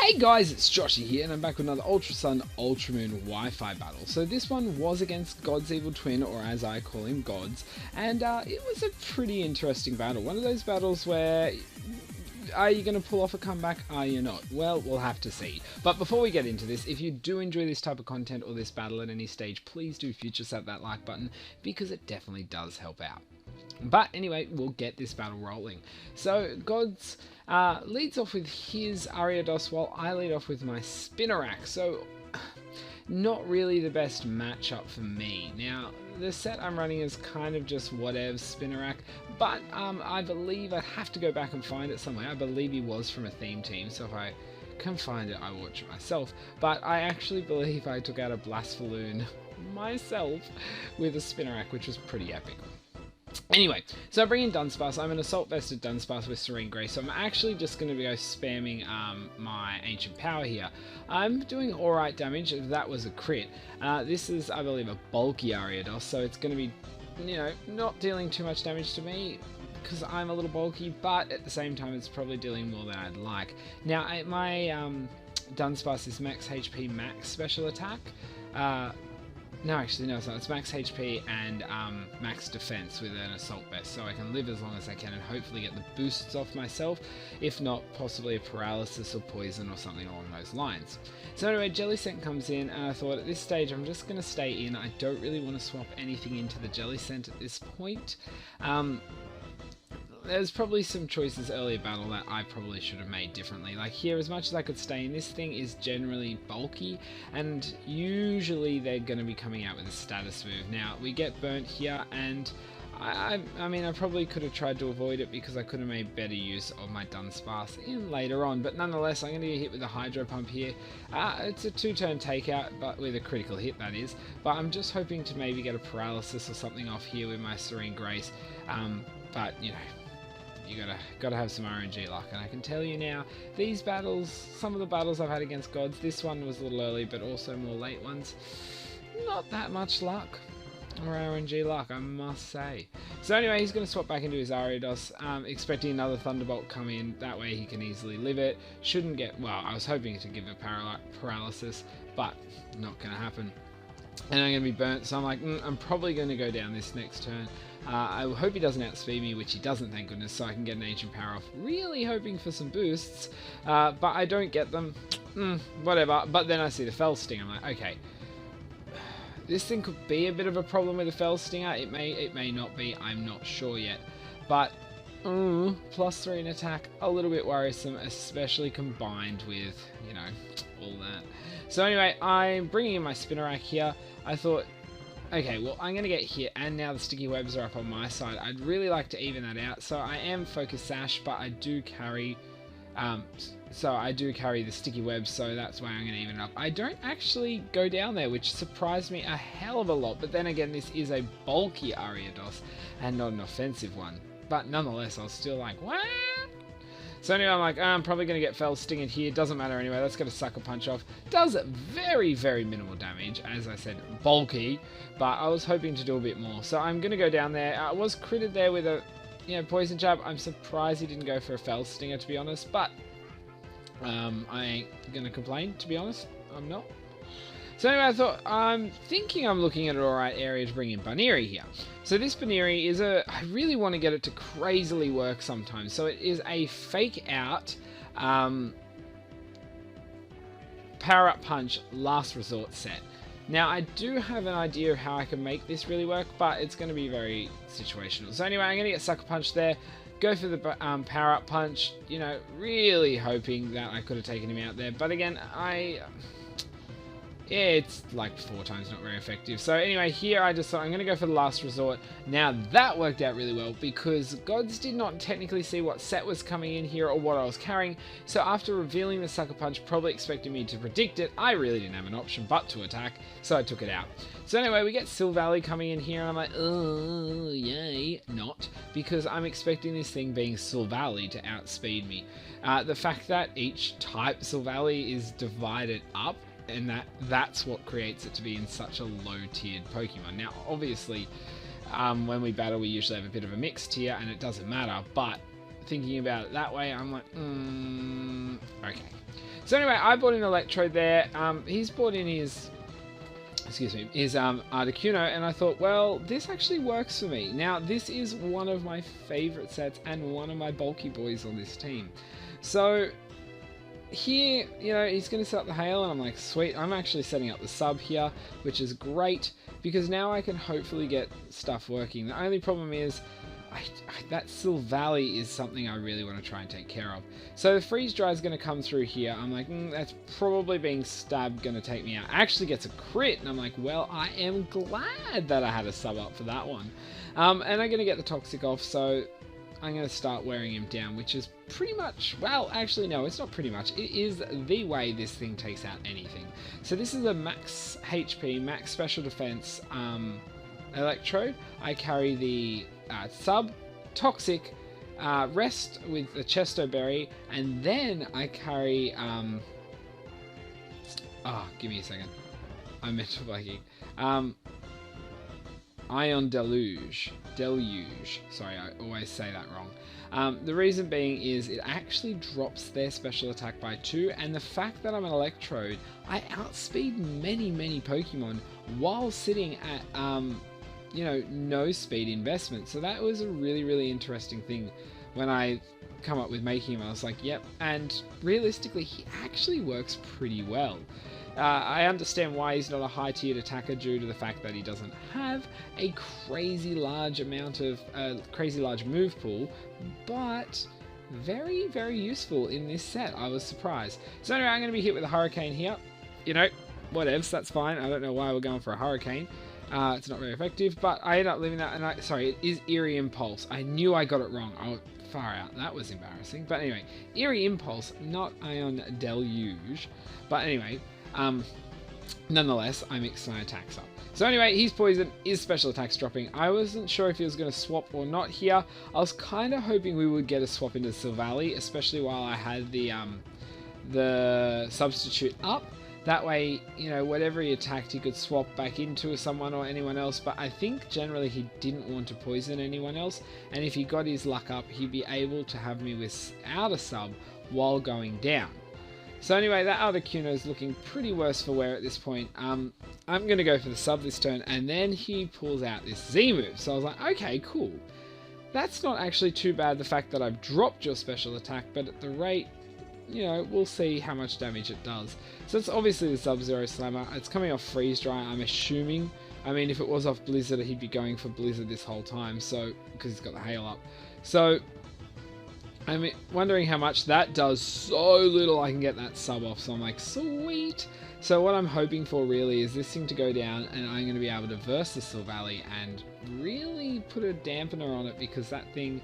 Hey guys, it's Joshy here, and I'm back with another Ultra Sun Ultra Moon Wi-Fi battle. So this one was against God's evil twin, or as I call him, Gods, and it was a pretty interesting battle. One of those battles where, are you going to pull off a comeback? Are you not? Well, we'll have to see. But before we get into this, if you do enjoy this type of content or this battle at any stage, please do future set that like button, because it definitely does help out. But anyway, we'll get this battle rolling. So Gods leads off with his Ariados while I lead off with my Spinnerack. So not really the best matchup for me. Now the set I'm running is kind of just whatever Spinnerack, but I believe I'd have to go back and find it somewhere. I believe he was from a theme team, so if I can find it I will watch it myself. But I actually believe I took out a Blastfalloon myself with a Spinnerack, which was pretty epic. Anyway, so I bring in Dunsparce. I'm an Assault Vested Dunsparce with Serene Grace, so I'm actually just going to go spamming my Ancient Power here. I'm doing alright damage. That was a crit. This is, I believe, a bulky Ariados, so it's going to be, you know, not dealing too much damage to me because I'm a little bulky, but at the same time it's probably dealing more than I'd like. Now, my Dunsparce is max HP, max special attack. No, actually, no, it's not. It's max HP and max defense with an Assault Vest, so I can live as long as I can and hopefully get the boosts off myself, if not possibly a paralysis or poison or something along those lines. So anyway, Jellicent comes in, and I thought at this stage I'm just going to stay in. I don't really want to swap anything into the Jellicent at this point. There's probably some choices earlier battle that I probably should have made differently. Like here, as much as I could stay in, this thing is generally bulky, and usually they're going to be coming out with a status move. Now, we get burnt here, and I mean, I probably could have tried to avoid it because I could have made better use of my Dunsparce in later on, but nonetheless, I'm going to get hit with a Hydro Pump here. It's a 2-turn takeout, but with a critical hit, that is. But I'm just hoping to maybe get a paralysis or something off here with my Serene Grace, but, you know, you gotta have some RNG luck, and I can tell you now, these battles, some of the battles I've had against Gods, this one was a little early, but also more late ones, not that much luck, or RNG luck, I must say. So anyway, he's going to swap back into his Ariados, expecting another Thunderbolt come in, that way he can easily live it. Shouldn't get, well, I was hoping to give a paralysis, but not going to happen. And I'm going to be burnt, so I'm like, I'm probably going to go down this next turn. I hope he doesn't outspeed me, which he doesn't, thank goodness, so I can get an Ancient Power off. Really hoping for some boosts, but I don't get them. Whatever. But then I see the Fell Sting. I'm like, okay, this thing could be a bit of a problem with the Fell Stinger. It may not be. I'm not sure yet. But +3 in attack, a little bit worrisome, especially combined with, you know, all that. So anyway, I'm bringing in my Spinnerack here. I thought, okay, well, I'm going to get hit, and now the sticky webs are up on my side. I'd really like to even that out, so I am Focus Sash, but I do carry, the sticky webs, so that's why I'm going to even it up. I don't actually go down there, which surprised me a hell of a lot, but then again, this is a bulky Ariados, and not an offensive one. But nonetheless, I was still like, what? So anyway, I'm like, I'm probably going to get Fell Stinged here. Doesn't matter anyway. Let's get a Sucker Punch off. Does very, very minimal damage. As I said, bulky. But I was hoping to do a bit more. So I'm going to go down there. I was critted there with a, Poison Jab. I'm surprised he didn't go for a Fell Stinger, to be honest. But I ain't going to complain, to be honest. I'm not. So anyway, I thought, I'm looking at an alright area to bring in Baneri here. So this Baneri is I really want to get it to crazily work sometimes. So it is a fake out, Power Up Punch last resort set. Now I do have an idea of how I can make this really work, but it's going to be very situational. So anyway, I'm going to get Sucker Punch there. Go for the Power Up Punch, really hoping that I could have taken him out there. But again, yeah, it's like 4 times not very effective. So anyway, here I just thought I'm going to go for the last resort. Now that worked out really well because Gods did not technically see what set was coming in here or what I was carrying. So after revealing the Sucker Punch, probably expecting me to predict it, I really didn't have an option but to attack. So I took it out. So anyway, we get Silvally coming in here and I'm like, oh, yay. Not, because I'm expecting this thing being Silvally to outspeed me. The fact that each type Silvally is divided up, and that's what creates it to be in such a low-tiered Pokemon. Now, obviously, when we battle, we usually have a bit of a mixed tier, and it doesn't matter, but thinking about it that way, I'm like, okay. So anyway, I bought an Electrode there. He's bought in his Articuno, and I thought, well, this actually works for me. Now, this is one of my favorite sets and one of my bulky boys on this team. So here, you know, he's going to set up the Hail, and I'm like, sweet, I'm actually setting up the sub here, which is great, because now I can hopefully get stuff working. The only problem is, that Silvally is something I really want to try and take care of. So the Freeze Dry is going to come through here. I'm like, that's probably being stabbed, going to take me out. Actually gets a crit, and I'm like, well, I am glad that I had a sub up for that one. And I'm going to get the Toxic off, so I'm going to start wearing him down, which is pretty much, well, actually no, it's not pretty much. It is the way this thing takes out anything. So this is a max HP, max special defense Electrode. I carry the sub, Toxic, Rest with the Chesto Berry, and then I carry, give me a second. I meant to blanking. Ion Deluge. Sorry, I always say that wrong. The reason being is it actually drops their special attack by 2, and the fact that I'm an Electrode, I outspeed many Pokemon while sitting at, you know, no speed investment. So that was a really interesting thing when I come up with making him. I was like, yep, and realistically, he actually works pretty well. I understand why he's not a high-tiered attacker due to the fact that he doesn't have a crazy large amount of, crazy large move pool, but very useful in this set. I was surprised. So anyway, I'm going to be hit with a Hurricane here. You know, whatevs, that's fine. I don't know why we're going for a Hurricane. It's not very effective, but I ended up leaving that, and sorry, it is Eerie Impulse. I knew I got it wrong. Oh, far out. That was embarrassing. But anyway, Eerie Impulse, not Ion Deluge. But anyway, nonetheless, I mixed my attacks up. So anyway, he's poisoned, his special attack's dropping. I wasn't sure if he was going to swap or not here. I was kind of hoping we would get a swap into Silvally, especially while I had the substitute up. That way, you know, whatever he attacked, he could swap back into someone or anyone else. But I think generally he didn't want to poison anyone else. And if he got his luck up, he'd be able to have me without a sub while going down. So anyway, that Articuno is looking pretty worse for wear at this point. I'm going to go for the sub this turn. And then he pulls out this Z move. So I was like, okay, cool. That's not actually too bad, the fact that I've dropped your special attack. But at the rate, you know, we'll see how much damage it does. So it's obviously the Sub-Zero Slammer. It's coming off Freeze Dry, I'm assuming. I mean, if it was off Blizzard, he'd be going for Blizzard this whole time, so, because he's got the Hail up. So, I'm wondering how much that does. So little I can get that sub off, so I'm like, sweet! So what I'm hoping for really is this thing to go down, and I'm going to be able to verse the Silvally and really put a dampener on it, because that thing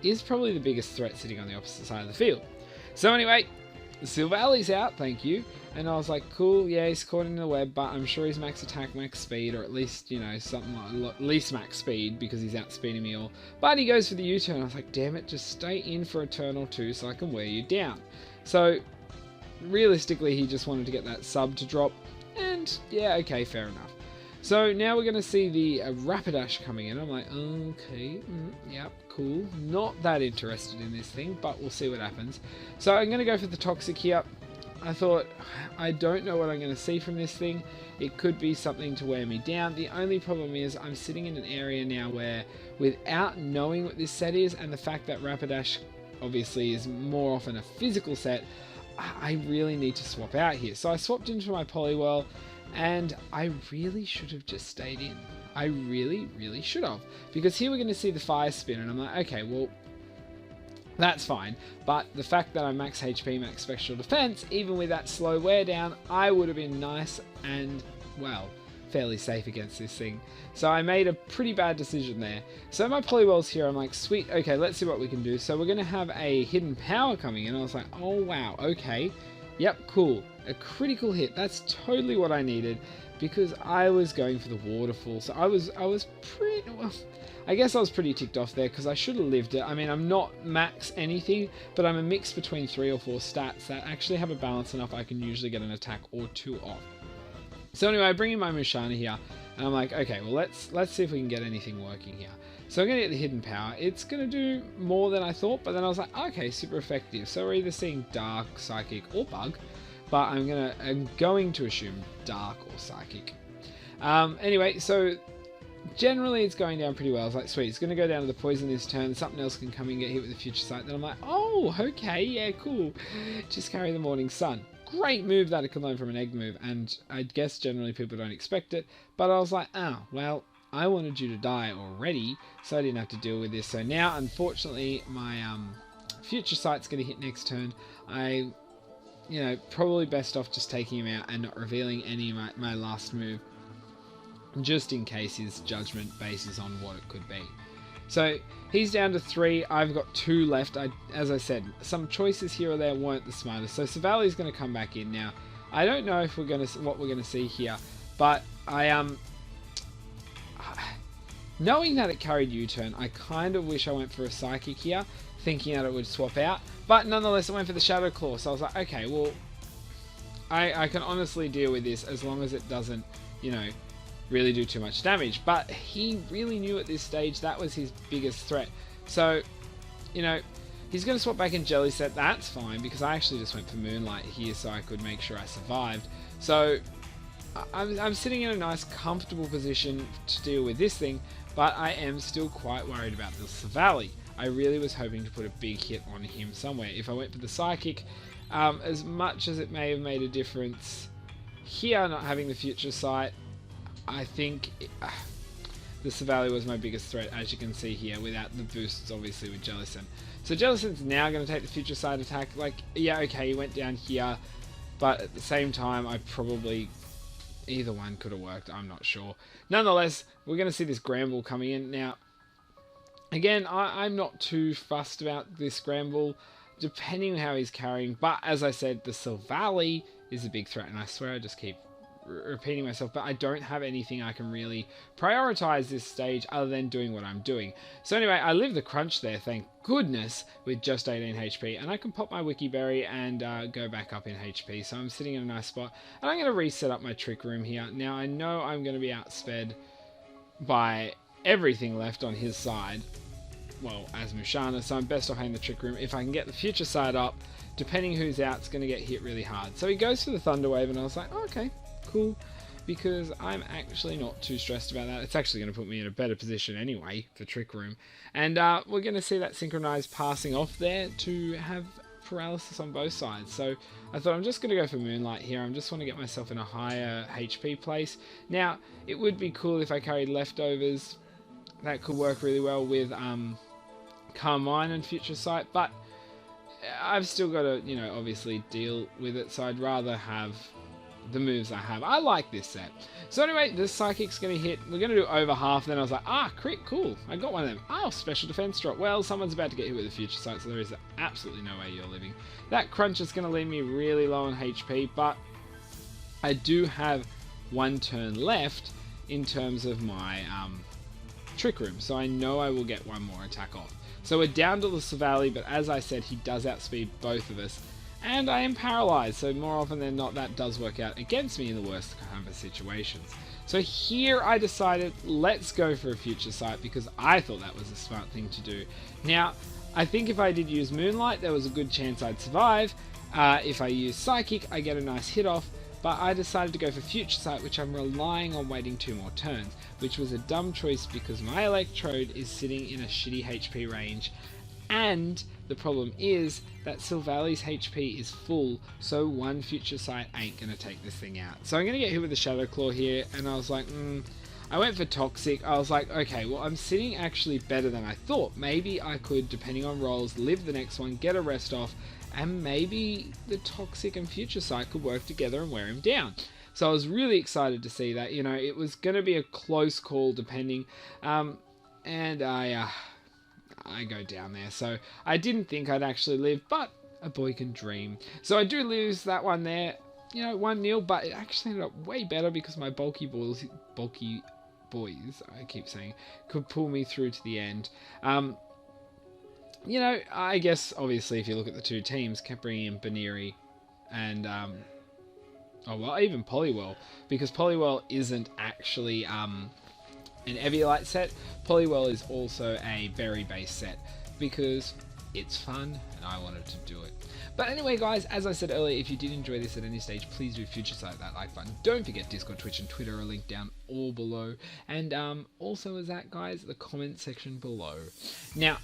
is probably the biggest threat sitting on the opposite side of the field. So anyway, the Silvally's out, thank you. And I was like, cool, yeah, he's caught in the web, but I'm sure he's max attack, max speed, or at least, you know, something like at least max speed, because he's outspeeding me all. But he goes for the U-turn. I was like, damn it, just stay in for a turn or two so I can wear you down. So realistically, he just wanted to get that sub to drop, and yeah, okay, fair enough. So now we're going to see the Rapidash coming in. I'm like, okay, yep, cool. Not that interested in this thing, but we'll see what happens. So I'm going to go for the Toxic here. I thought, I don't know what I'm going to see from this thing. It could be something to wear me down. The only problem is I'm sitting in an area now where, without knowing what this set is, and the fact that Rapidash obviously is more often a physical set, I really need to swap out here. So I swapped into my Poliwhirl, and I really should have just stayed in. I really should have. Because here we're going to see the Fire Spin, and I'm like, okay, well, that's fine. But the fact that I'm max HP, max special defense, even with that slow wear down, I would have been nice and, well, fairly safe against this thing. So I made a pretty bad decision there. So my Poliwhirl's here, I'm like, sweet, okay, let's see what we can do. So we're going to have a Hidden Power coming in. I was like, oh wow, okay. Yep, cool. A critical hit. That's totally what I needed, because I was going for the Waterfall. So I was pretty, well, I guess I was pretty ticked off there, because I should have lived it. I mean, I'm not max anything, but I'm a mix between 3 or 4 stats that actually have a balance enough I can usually get an attack or 2 off. So anyway, I bring in my Musharna here. And I'm like, okay, well, let's see if we can get anything working here. So I'm going to get the hidden power. It's going to do more than I thought, but then I was like, okay, super effective. So we're either seeing dark, psychic, or bug, but I'm going to assume dark or psychic. Anyway, so generally it's going down pretty well. I was like, sweet, it's going to go down to the poison this turn. Something else can come and get hit with the future sight. Then I'm like, oh, okay, yeah, cool. Just carry the morning sun. Great move that I could learn from an egg move, and I guess generally people don't expect it, but I was like, oh, well, I wanted you to die already, so I didn't have to deal with this. So now, unfortunately, my future sight's going to hit next turn. Probably best off just taking him out and not revealing any of my last move, just in case his judgment bases on what it could be. So he's down to 3. I've got 2 left. As I said, some choices here or there weren't the smartest. So Savali's going to come back in now. I don't know if what we're going to see here, but knowing that it carried U-turn, I kind of wish I went for a psychic here, thinking that it would swap out. But nonetheless, I went for the Shadow Claw. So I was like, okay, well, I can honestly deal with this as long as it doesn't, really do too much damage. But he really knew at this stage that was his biggest threat. So, he's going to swap back in Jelly Set. That's fine, because I actually just went for Moonlight here so I could make sure I survived. So I'm sitting in a nice comfortable position to deal with this thing, but I am still quite worried about the Savali. I really was hoping to put a big hit on him somewhere. If I went for the Psychic, as much as it may have made a difference here, not having the Future Sight, I think the Savali was my biggest threat, as you can see here, without the boosts, obviously, with Jellison. So Jellison's now going to take the Future Sight attack. Like, yeah, okay, he went down here, but at the same time, I probably... either one could have worked, I'm not sure. Nonetheless, we're going to see this Gramble coming in. Now, again, I'm not too fussed about this Gramble, depending on how he's carrying. But, as I said, the Savali is a big threat, and I swear I just keep repeating myself, but I don't have anything I can really prioritize this stage other than doing what I'm doing. So anyway, I live the crunch there, thank goodness, with just 18 HP, and I can pop my Wiki Berry and go back up in HP, so I'm sitting in a nice spot, and I'm going to reset up my Trick Room here. Now I know I'm going to be outsped by everything left on his side, well, as Mushana, so I'm best off having the Trick Room. If I can get the Future Side up, depending who's out, it's going to get hit really hard. So he goes for the Thunder Wave, and I was like, oh, okay, cool, because I'm actually not too stressed about that. It's actually going to put me in a better position anyway for Trick Room. And we're going to see that Synchronized passing off there to have paralysis on both sides. So I thought I'm just going to go for Moonlight here. I just want to get myself in a higher HP place. Now, it would be cool if I carried Leftovers. That could work really well with Carmine and Future Sight, but I've still got to, obviously deal with it. So I'd rather have the moves I have. I like this set. So anyway, the Psychic's going to hit. We're going to do over half. Then I was like, crit, cool. I got one of them. Oh, special defense drop. Well, someone's about to get hit with the Future Sight, so there is absolutely no way you're living. That crunch is going to leave me really low on HP, but I do have one turn left in terms of my Trick Room, so I know I will get one more attack off. So we're down to the Savali, but as I said, he does outspeed both of us. And I am paralyzed, so more often than not that does work out against me in the worst kind of situations. So here I decided, let's go for a Future Sight, because I thought that was a smart thing to do. Now, I think if I did use Moonlight, there was a good chance I'd survive. If I use Psychic, I get a nice hit off, but I decided to go for Future Sight, which I'm relying on waiting 2 more turns, which was a dumb choice because my Electrode is sitting in a shitty HP range, and the problem is that Silvali's HP is full, so one Future Sight ain't going to take this thing out. So I'm going to get hit with the Shadow Claw here, and I was like, I went for Toxic. I was like, okay, well, I'm sitting actually better than I thought. Maybe I could, depending on rolls, live the next one, get a rest off, and maybe the Toxic and Future Sight could work together and wear him down. So I was really excited to see that. It was going to be a close call depending, and I go down there. So I didn't think I'd actually live, but a boy can dream. So I do lose that one there, 1-0, but it actually ended up way better because my bulky boys, I keep saying, could pull me through to the end. I guess, obviously, if you look at the two teams, kept bringing in Baneri and Oh well, even Polywell, because Polywell isn't actually an Eviolite set. Polywell is also a berry based set because it's fun and I wanted to do it. But anyway guys, as I said earlier, if you did enjoy this at any stage, please do future sight that like button. Don't forget Discord, Twitch and Twitter are linked down all below. And also as that guys, the comment section below. Now,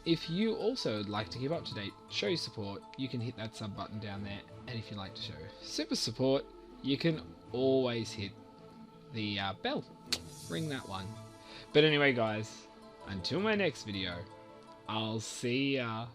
if you also would like to keep up to date, show your support, you can hit that sub button down there. And if you'd like to show super support, you can always hit the bell. Ring that one. But anyway guys, until my next video, I'll see ya.